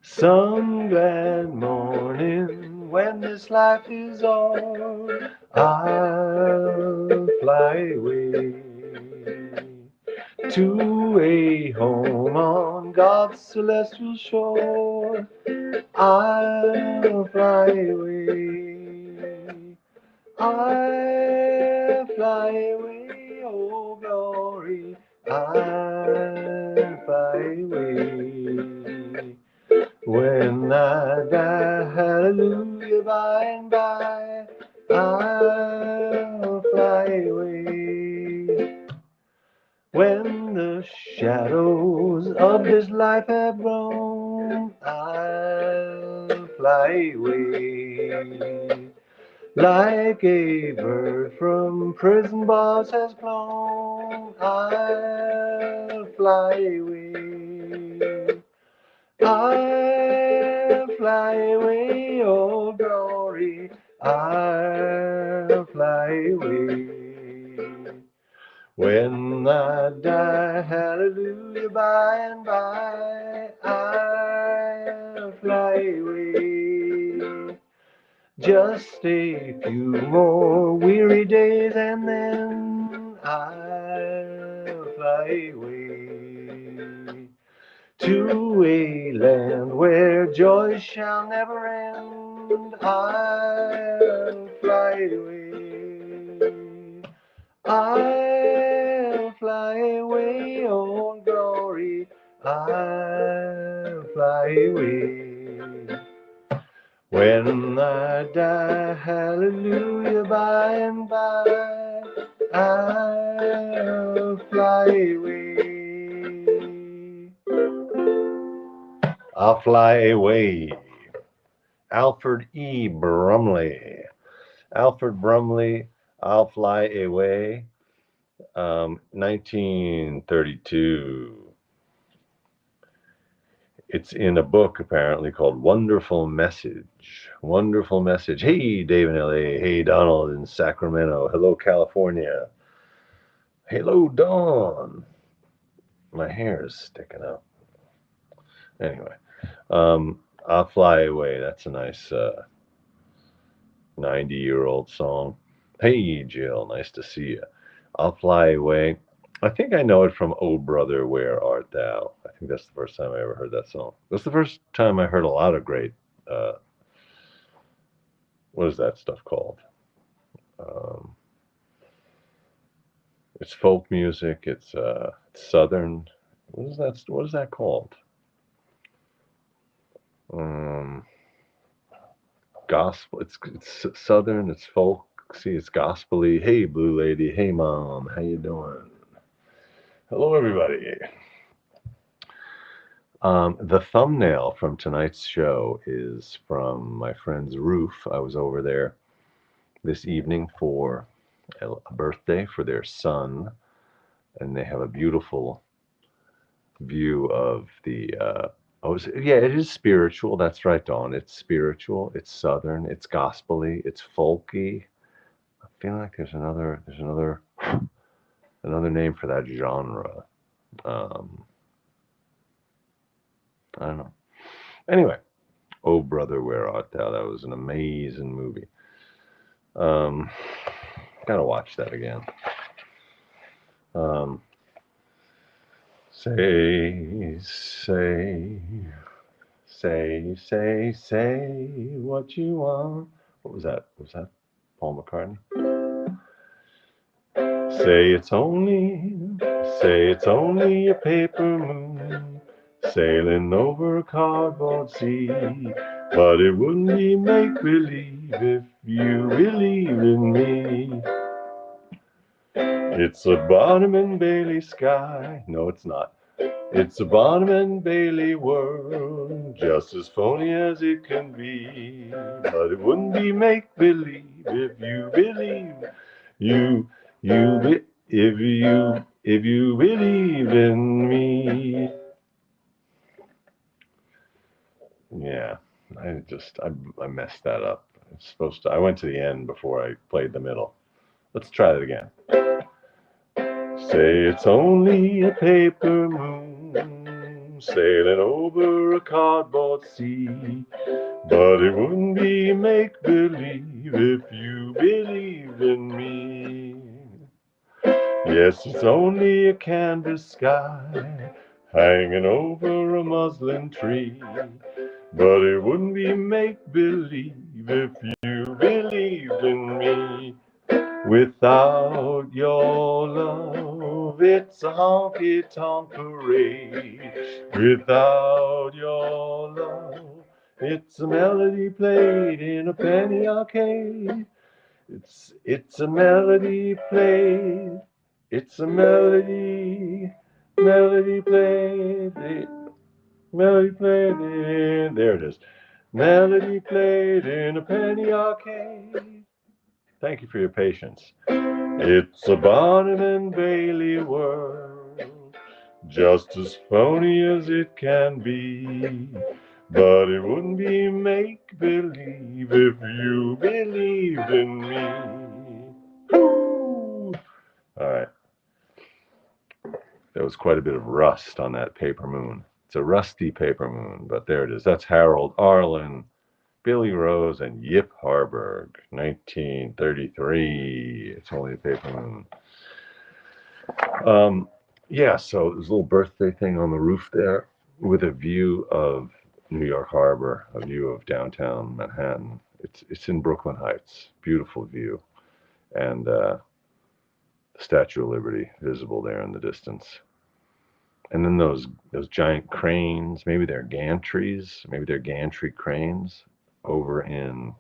Some glad morning when this life is o'er, I'll fly away to a home on God's celestial shore. I'll fly away. I'll fly away, oh glory. I'll fly away. When I die, hallelujah, by and by, I'll fly away. When the shadows of this life have grown, I'll fly away. Like a bird from prison bars has flown, I'll fly away. I'll fly away, oh glory, I'll fly away. When I die, hallelujah, by and by, I'll fly away. Just a few more weary days and then I'll fly away to a land where joy shall never end. I'll fly away. I'll fly away, oh glory. I'll fly away. When I die, hallelujah, by and by, I'll fly away. I'll fly away. Alfred E. Brumley. Alfred Brumley, I'll fly away. 1932. It's in a book apparently called Wonderful Message. Wonderful Message. Hey, Dave in LA. Hey, Donald in Sacramento. Hello, California. Hello, Dawn. My hair is sticking up. Anyway, I'll Fly Away. That's a nice 90-year-old song. Hey, Jill. Nice to see you. I'll Fly Away. I think I know it from Oh Brother, Where Art Thou? I think that's the first time I ever heard that song. That's the first time I heard a lot of great, what is that stuff called? Um, it's folk music, it's southern. What is that called? Um, Gospel. It's southern, it's folk. See, it's gospely. Hey, Blue Lady. Hey, Mom. How you doing? Hello, everybody. The thumbnail from tonight's show is from my friend's roof. I was over there this evening for a birthday for their son, and they have a beautiful view of the. Yeah, it is spiritual. That's right, Dawn. It's spiritual. It's southern. It's gospely. It's folky. I feel like another name for that genre. Um, I don't know. Anyway, Oh Brother, Where Art Thou? That was an amazing movie. Um, Gotta watch that again. Um, say, say, say what you want. What was that? Was that Paul McCartney? Say it's only a paper moon sailing over a cardboard sea. But it wouldn't be make believe if you believe in me. It's a Barnum and Bailey sky. No, it's not. It's a Barnum and Bailey world, just as phony as it can be. But it wouldn't be make believe if you believe. You, if you believe in me. Yeah, I messed that up. It's supposed to. I went to the end before I played the middle. Let's try it again. Say it's only a paper moon sailing over a cardboard sea. But it wouldn't be make-believe if you believed in me. Yes, it's only a canvas sky hanging over a muslin tree. But it wouldn't be make-believe if you believed in me. Without your love, it's a honky-tonk parade. Without your love, it's a melody played in a penny arcade. It's a melody played. It's a melody played. Melody played in, there it is. Melody played in a penny arcade. Thank you for your patience. It's a Barnum and Bailey world, just as phony as it can be. But it wouldn't be make-believe if you believed in me. Woo! All right. There was quite a bit of rust on that paper moon. It's a rusty paper moon, but there it is. That's Harold Arlen, Billy Rose, and Yip Harburg, 1933. It's only a paper moon. Yeah, so there's a little birthday thing on the roof there with a view of New York Harbor, a view of downtown Manhattan. It's in Brooklyn Heights. Beautiful view. And the Statue of Liberty visible there in the distance. And then those giant cranes, maybe they're gantries, maybe they're gantry cranes over in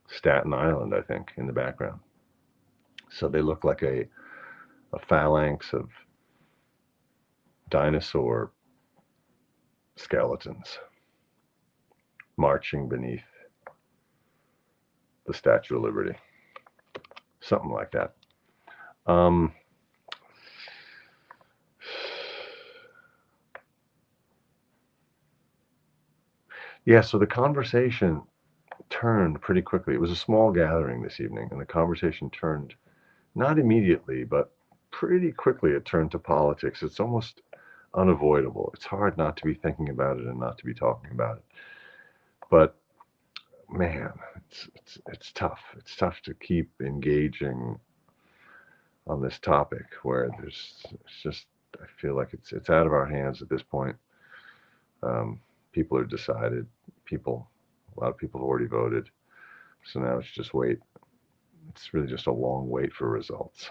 Staten Island, I think, in the background. So they look like a phalanx of dinosaur skeletons marching beneath the Statue of Liberty. Something like that. Yeah, so the conversation turned pretty quickly. It was a small gathering this evening, and the conversation turned not immediately, but pretty quickly it turned to politics. It's almost unavoidable. It's hard not to be thinking about it and not to be talking about it. But man, it's tough. It's tough to keep engaging on this topic where it's just, I feel like it's out of our hands at this point. People are decided. A lot of people have already voted. So now it's just wait. It's really just a long wait for results.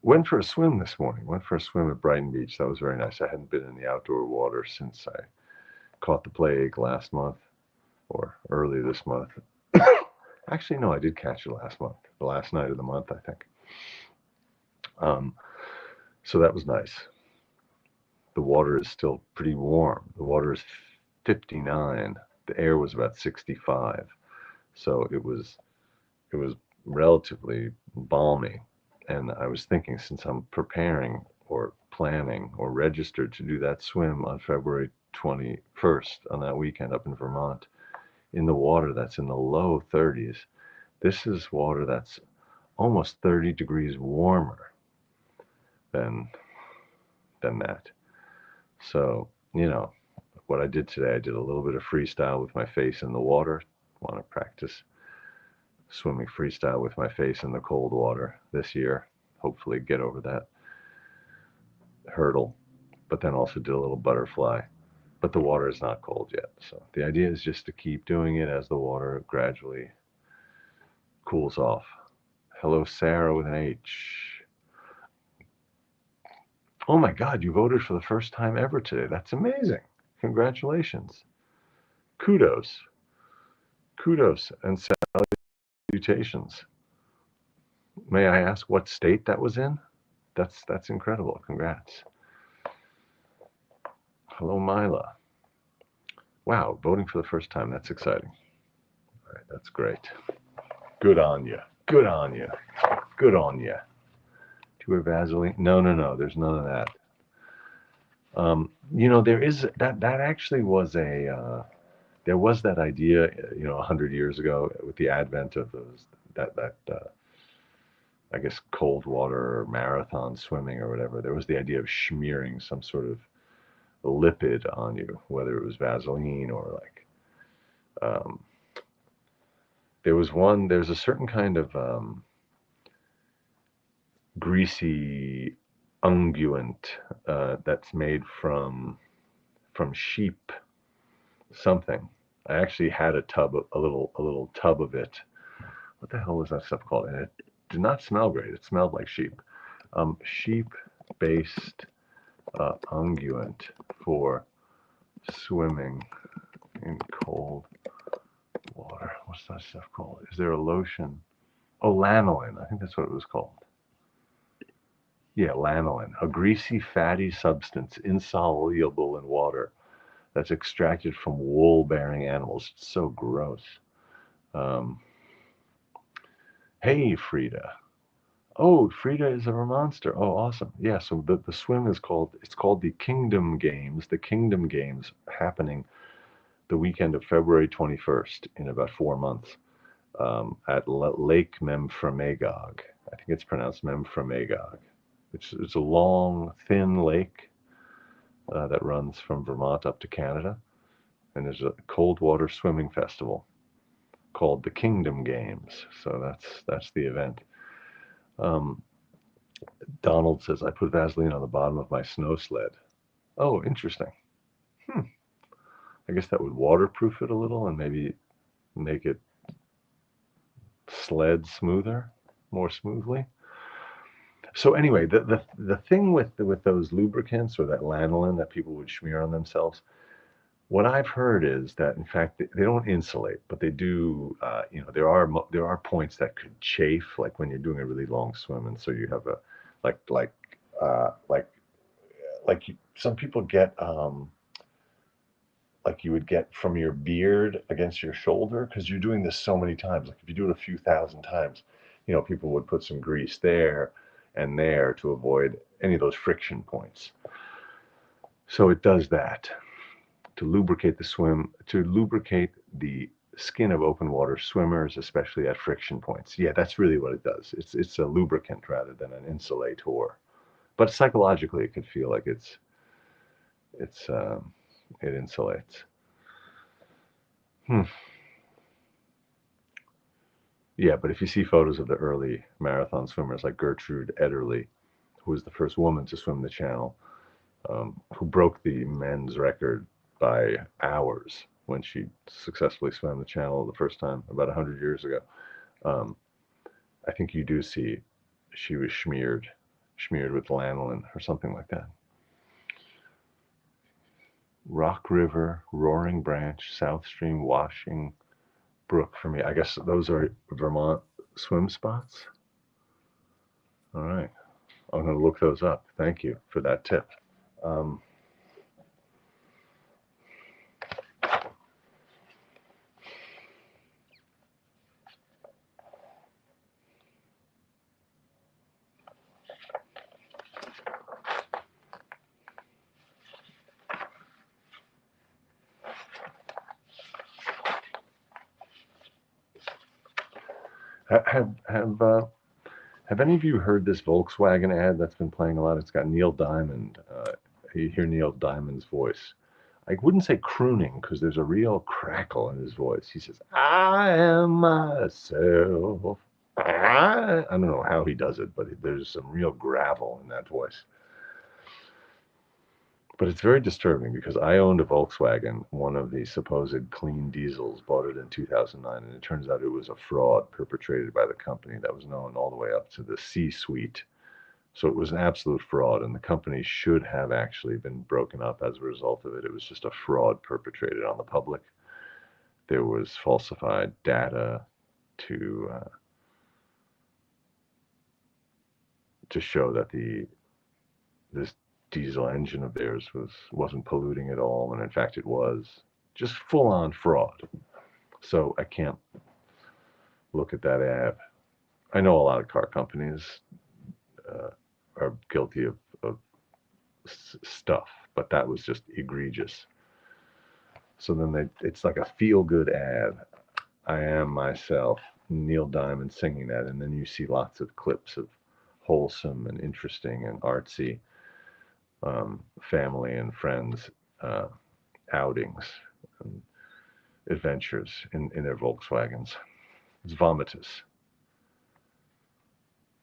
Went for a swim this morning. Went for a swim at Brighton Beach. That was very nice. I hadn't been in the outdoor water since I caught the plague last month or early this month. Actually, no, I did catch it last month. The last night of the month, I think. So that was nice. The water is still pretty warm. The water is 59. The air was about 65. So it was relatively balmy. And I was thinking, since I'm preparing or planning or registered to do that swim on February 21st on that weekend up in Vermont, in the water that's in the low 30s, this is water that's almost 30 degrees warmer than that. So, what I did today, I did a little bit of freestyle with my face in the water. Want to practice swimming freestyle with my face in the cold water this year. Hopefully get over that hurdle. But then also did a little butterfly. But the water is not cold yet. So the idea is just to keep doing it as the water gradually cools off. Hello, Sarah with an H. Oh my God, you voted for the first time ever today. That's amazing. Congratulations. Kudos and salutations. May I ask what state that was in? That's incredible. Congrats. Hello, Mila. Wow, voting for the first time. That's exciting. All right, that's great. Good on you. Good on you. Good on you. Do you wear Vaseline? No. There's none of that. There is that actually was there was that idea, 100 years ago with the advent of those I guess cold water or marathon swimming or whatever. There was the idea of smearing some sort of lipid on you, whether it was Vaseline or like um, there's a certain kind of greasy unguent that's made from sheep something. I actually had a little tub of it. What the hell was that stuff called? And it did not smell great. It smelled like sheep. Sheep-based unguent for swimming in cold water. What's that stuff called? Is there a lotion? Oh, lanolin. I think that's what it was called. Yeah, lanolin, a greasy, fatty substance insoluble in water that's extracted from wool-bearing animals. It's so gross. Um, hey, Frida. Oh, Frida is a Vermonster. Oh, awesome. Yeah, so the swim it's called the Kingdom Games. The Kingdom Games happening the weekend of February 21st in about 4 months at Lake Memphremagog. I think it's pronounced Memphremagog. It's a long, thin lake that runs from Vermont up to Canada, and there's a cold water swimming festival called the Kingdom Games. So that's the event. Um, Donald says I put Vaseline on the bottom of my snow sled. Oh, interesting. Hmm. I guess that would waterproof it a little and maybe make it sled smoother, more smoothly. So anyway, the thing with those lubricants or that lanolin that people would smear on themselves, what I've heard is that in fact they don't insulate, but they do. There are points that could chafe, like when you're doing a really long swim, and so you have a like like uh, like some people get like you would get from your beard against your shoulder because you're doing this so many times. Like if you do it a few thousand times, people would put some grease there and there to avoid any of those friction points. So it does that to lubricate the swim, to lubricate the skin of open water swimmers, especially at friction points. Yeah, that's really what it does. It's a lubricant rather than an insulator. But psychologically, it could feel like it's it insulates. Hmm. Yeah, but if you see photos of the early marathon swimmers like Gertrude Ederle, who was the first woman to swim the channel, who broke the men's record by hours when she successfully swam the channel the first time about 100 years ago. Um, I think you do see she was smeared with lanolin or something like that. Rock River, Roaring Branch, South Stream, Washing Brook for me. I guess those are Vermont swim spots. All right. I'm going to look those up. Thank you for that tip. Um, have any of you heard this Volkswagen ad that's been playing a lot? It's got Neil Diamond. You hear Neil Diamond's voice. I wouldn't say crooning because there's a real crackle in his voice. He says, "I am myself." I don't know how he does it, but there's some real gravel in that voice. But it's very disturbing because I owned a Volkswagen, one of the supposed clean diesels, bought it in 2009, and it turns out it was a fraud perpetrated by the company that was known all the way up to the C-suite. So it was an absolute fraud, and the company should have actually been broken up as a result of it. It was just a fraud perpetrated on the public. There was falsified data to uh, to show that this diesel engine of theirs wasn't polluting at all, and in fact it was just full on fraud. So I can't look at that ad. I know a lot of car companies uh, are guilty of stuff, but that was just egregious. So then it's like a feel good ad. I am myself, Neil Diamond singing that, and then you see lots of clips of wholesome and interesting and artsy family and friends outings and adventures in their Volkswagens. It's vomitous.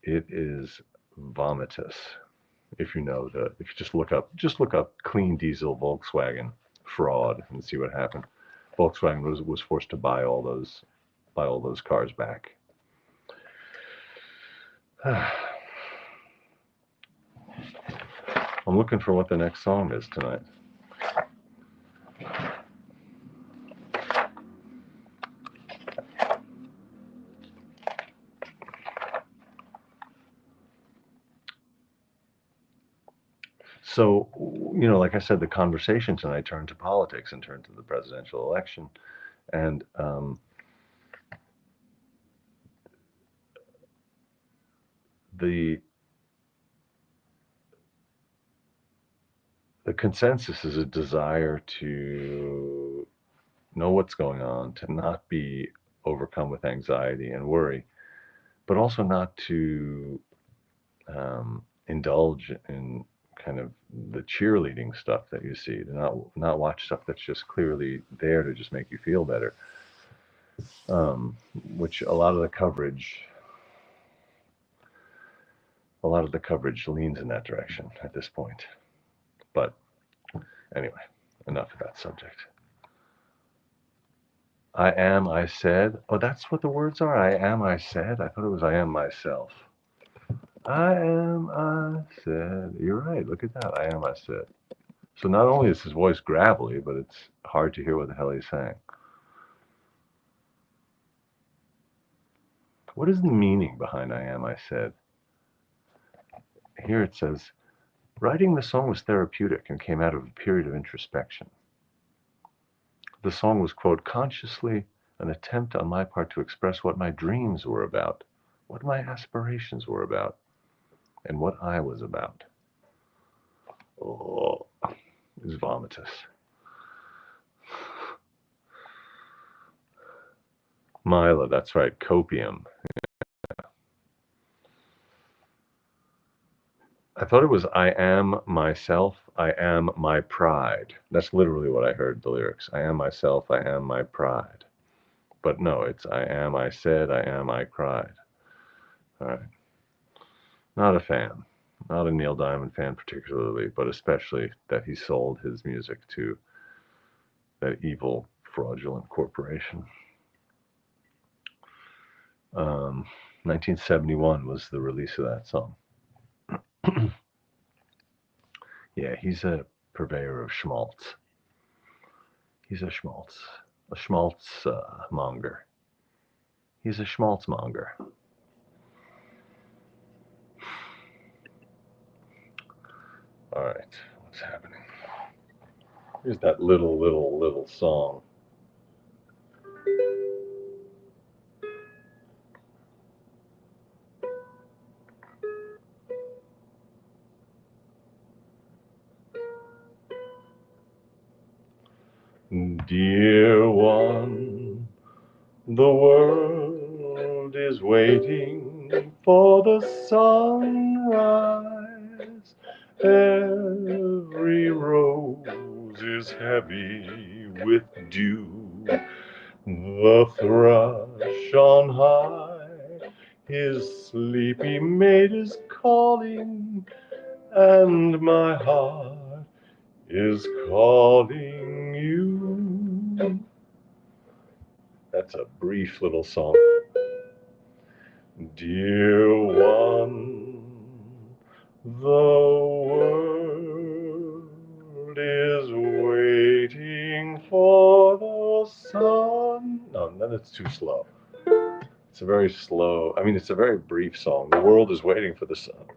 It is vomitous. If if you just look up clean diesel Volkswagen fraud and see what happened. Volkswagen was forced to buy all those cars back. I'm looking for what the next song is tonight. So, like I said, the conversation tonight turned to politics and turned to the presidential election, and the the consensus is a desire to know what's going on, to not be overcome with anxiety and worry, but also not to indulge in kind of the cheerleading stuff that you see, to not watch stuff that's just clearly there to just make you feel better, which a lot of the coverage leans in that direction at this point. But anyway, enough of that subject. I am, I said. Oh, that's what the words are? I am, I said? I thought it was I am myself. I am, I said. You're right. Look at that. I am, I said. So not only is his voice gravelly, but it's hard to hear what the hell he's saying. What is the meaning behind I am, I said? Here it says, writing the song was therapeutic and came out of a period of introspection. The song was, quote, consciously an attempt on my part to express what my dreams were about, what my aspirations were about, and what I was about. Oh, it's vomitous. Mila, that's right, copium. I thought it was I am myself, I am my pride. That's literally what I heard the lyrics. I am myself, I am my pride. But no, it's I am, I said, I am, I cried. All right. Not a fan. Not a Neil Diamond fan particularly, but especially that he sold his music to that evil, fraudulent corporation. 1971 was the release of that song. Yeah, he's a purveyor of schmaltz. He's a schmaltz monger. He's a schmaltz monger. All right, what's happening? Here's that little song. Dear one, the world is waiting for the sunrise. Every rose is heavy with dew. The thrush on high, his sleepy mate is calling, and my heart is calling you. That's a brief little song. Dear one, the world is waiting for the sun. No, then it's too slow. It's a very slow, it's a very brief song. The world is waiting for the sun.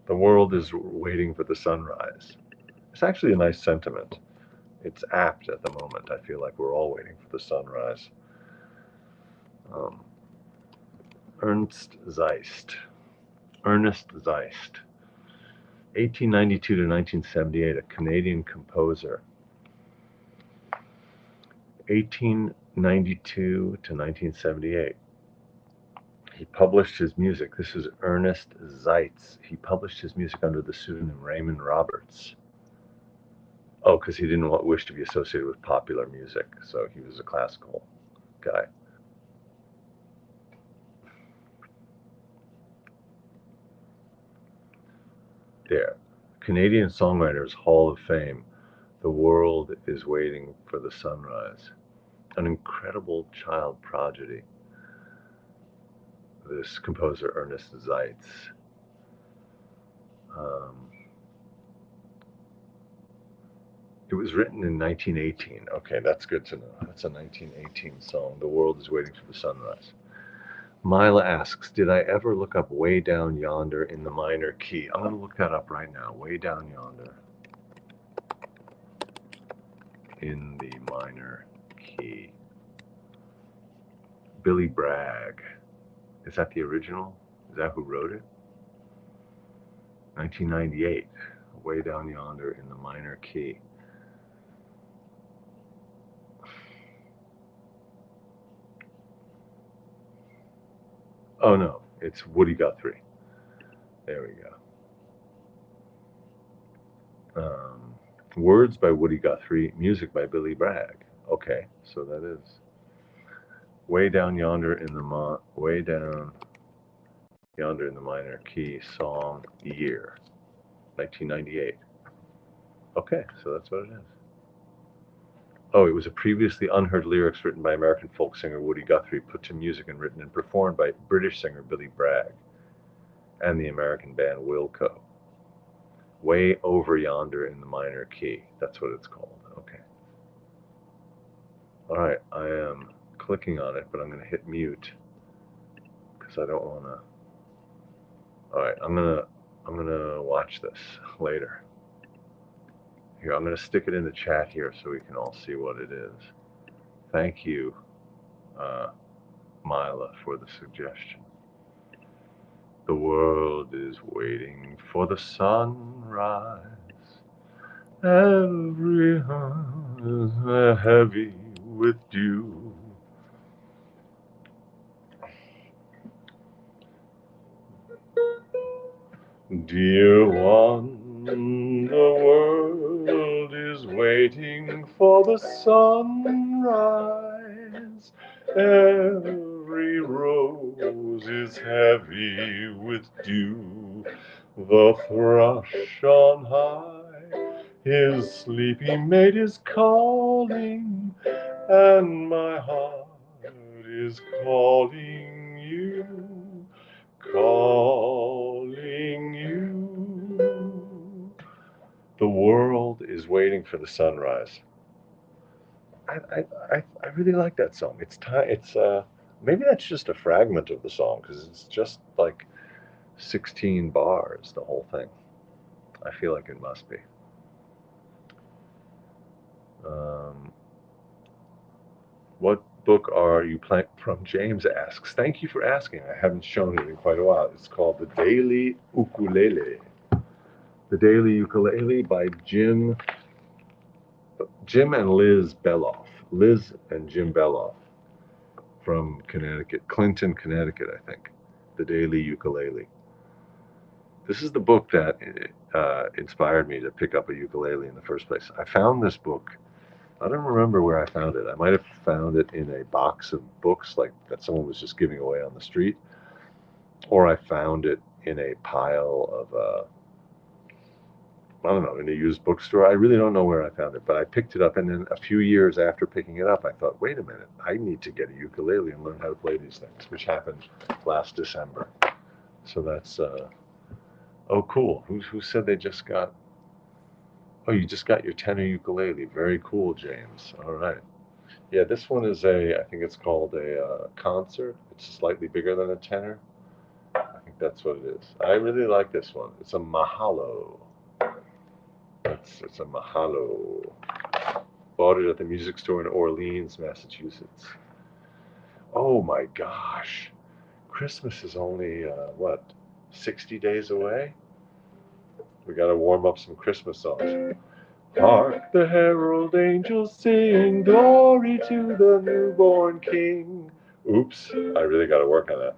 The world is waiting for the sunrise. It's actually a nice sentiment. It's apt at the moment. I feel like we're all waiting for the sunrise. Um, Ernst Zeist. Ernest Zeist. 1892 to 1978, a Canadian composer. 1892 to 1978. He published his music. This is Ernest Zeitz. He published his music under the pseudonym Raymond Roberts. Oh, because he didn't wish to be associated with popular music, so he was a classical guy. There. Canadian Songwriters Hall of Fame. The World is Waiting for the Sunrise. An incredible child prodigy. This composer, Ernest Zeitz. It was written in 1918. Okay, that's good to know. That's a 1918 song. The World is Waiting for the Sunrise. Mila asks, did I ever look up Way Down Yonder in the minor key? I'm going to look that up right now. Way Down Yonder in the minor key. Billy Bragg. Is that the original? Is that who wrote it? 1998. Way Down Yonder in the minor key. Oh no, it's Woody Guthrie. There we go. Words by Woody Guthrie, music by Billy Bragg. Okay, so that is Way Down Yonder in the Way Down Yonder in the minor key, song, year, 1998. Okay, so that's what it is. Oh, it was a previously unheard lyrics written by American folk singer Woody Guthrie, put to music and written and performed by British singer Billy Bragg and the American band Wilco. Way Over Yonder in the minor key. That's what it's called. Okay. All right, I am clicking on it, but I'm going to hit mute because I don't want to. All right, I'm gonna watch this later. Here, I'm gonna stick it in the chat here so we can all see what it is. Thank you, Mila, for the suggestion. The world is waiting for the sunrise. Every heart is heavy with dew. Dear one, the world is waiting for the sunrise. Every rose is heavy with dew. The thrush on high, his sleepy mate is calling, and my heart is calling you. Calling you. The world is waiting for the sunrise. I really like that song. It's maybe that's just a fragment of the song because it's just like 16 bars, the whole thing. I feel like it must be. What book are you playing from? James asks. Thank you for asking. I haven't shown it in quite a while. It's called The Daily Ukulele. The Daily Ukulele by Jim and Liz Beloff. Liz and Jim Beloff from Connecticut, Clinton, Connecticut, I think. The Daily Ukulele. This is the book that inspired me to pick up a ukulele in the first place. I found this book. I don't remember where I found it. I might have found it in a box of books like that someone was just giving away on the street, or I found it in a pile of I don't know, in a used bookstore. I really don't know where I found it, but I picked it up, and then a few years after picking it up, I thought, wait a minute, I need to get a ukulele and learn how to play these things, which happened last December. So that's, oh, cool. Who said they just got, oh, you just got your tenor ukulele. Very cool, James. All right. Yeah, this one is I think it's called a concert. It's slightly bigger than a tenor. I think that's what it is. I really like this one. It's a Mahalo. It's a Mahalo. Bought it at the music store in Orleans, Massachusetts. Oh my gosh. Christmas is only, 60 days away? We gotta warm up some Christmas songs. Hark the herald angels sing, glory to the newborn king. Oops, I really gotta work on that.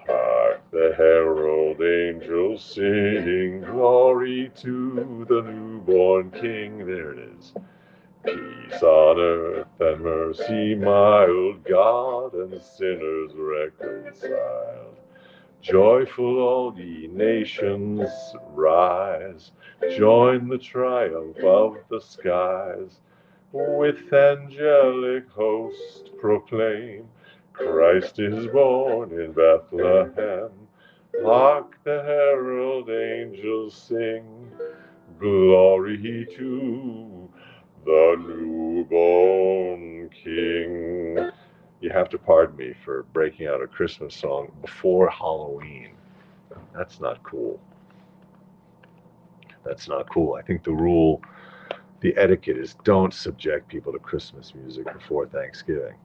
Hark the herald angels sing, glory to the newborn King. There it is. Peace on earth and mercy mild, God and sinners reconciled. Joyful all ye nations, rise, join the triumph of the skies. With angelic host proclaim, Christ is born in Bethlehem. Hark the herald angels sing, glory to the newborn King. You have to pardon me for breaking out a Christmas song before Halloween. That's not cool. That's not cool. I think the etiquette is don't subject people to Christmas music before Thanksgiving.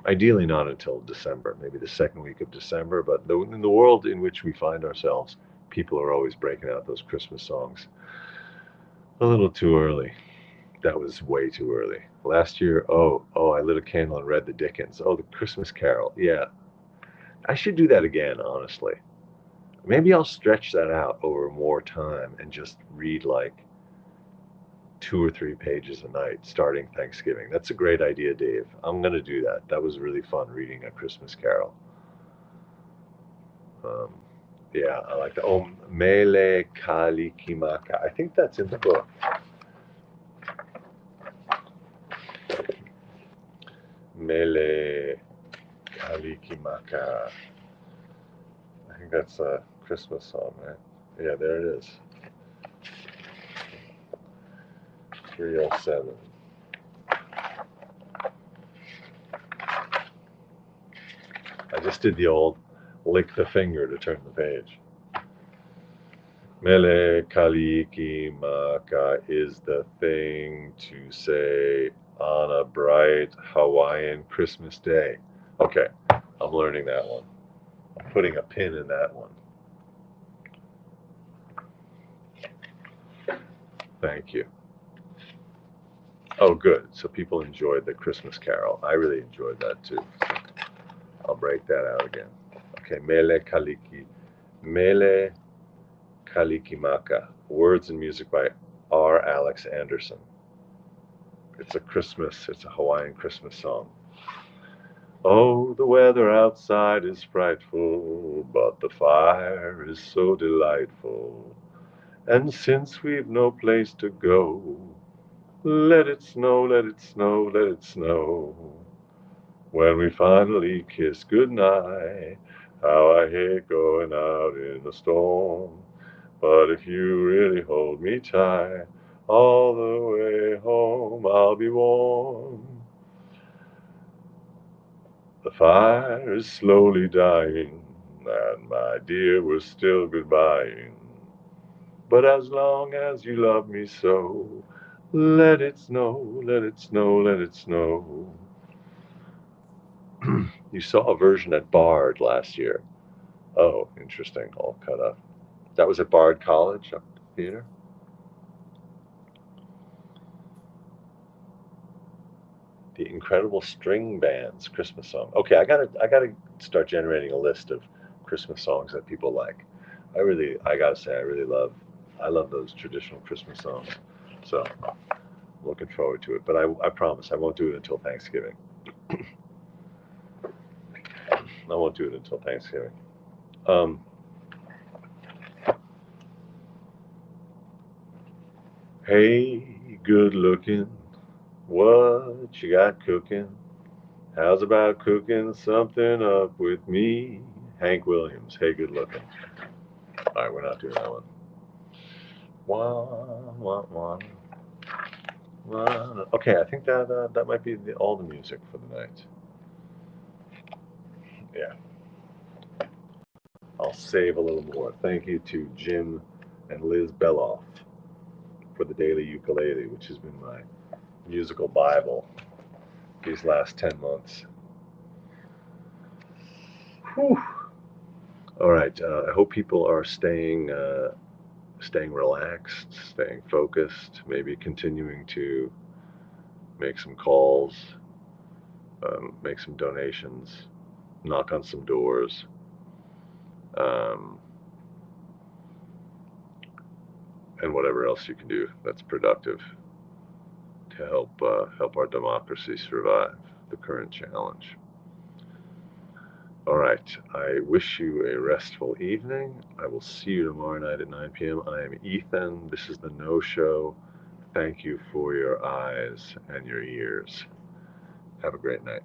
Ideally not until December, maybe the second week of December, but in the world in which we find ourselves, people are always breaking out those Christmas songs a little too early. That was way too early. Last year, I lit a candle and read the Dickens. Oh, the Christmas Carol. Yeah, I should do that again, honestly. Maybe I'll stretch that out over more time and just read like 2 or 3 pages a night starting Thanksgiving. That's a great idea, Dave. I'm going to do that. That was really fun reading A Christmas Carol. Um, yeah, I like that. Oh, Mele Kalikimaka. I think that's in the book. Mele Kalikimaka. I think that's a Christmas song, right? Yeah, there it is. 307. I just did the old lick the finger to turn the page. Mele Kaliki Maka is the thing to say on a bright Hawaiian Christmas day. Okay, I'm learning that one. I'm putting a pin in that one. Thank you. Oh, good. So people enjoyed the Christmas Carol. I really enjoyed that too. I'll break that out again. Okay, Mele Kalikimaka. Words and music by R. Alex Anderson. It's a Hawaiian Christmas song. Oh, the weather outside is frightful, but the fire is so delightful. And since we've no place to go, let it snow, let it snow, let it snow. When we finally kiss goodnight, how I hate going out in the storm. But if you really hold me tight, all the way home I'll be warm. The fire is slowly dying, and my dear, we're still goodbying. But as long as you love me so, let it snow, let it snow, let it snow. You saw a version at Bard last year. Oh, interesting. All cut up. That was at Bard College up at the theater. The Incredible String Band's Christmas song. Okay, I gotta start generating a list of Christmas songs that people like. I gotta say, I love those traditional Christmas songs. So, I'm looking forward to it. But I promise I won't do it until Thanksgiving. I won't do it until Thanksgiving. Um, hey, good looking, what you got cooking? How's about cooking something up with me? Hank Williams. Hey, good looking. All right, we're not doing that one. Okay, I think that might be all the music for the night. Yeah, I'll save a little more. Thank you to Jim and Liz Beloff for the daily ukulele, which has been my musical Bible these last 10 months. Whew. All right, I hope people are staying relaxed, staying focused, maybe continuing to make some calls, make some donations, knock on some doors. um, and whatever else you can do that's productive to help our democracy survive the current challenge. All right. I wish you a restful evening. I will see you tomorrow night at 9 p.m. I am Ethan. This is the No Show. Thank you for your eyes and your ears. Have a great night.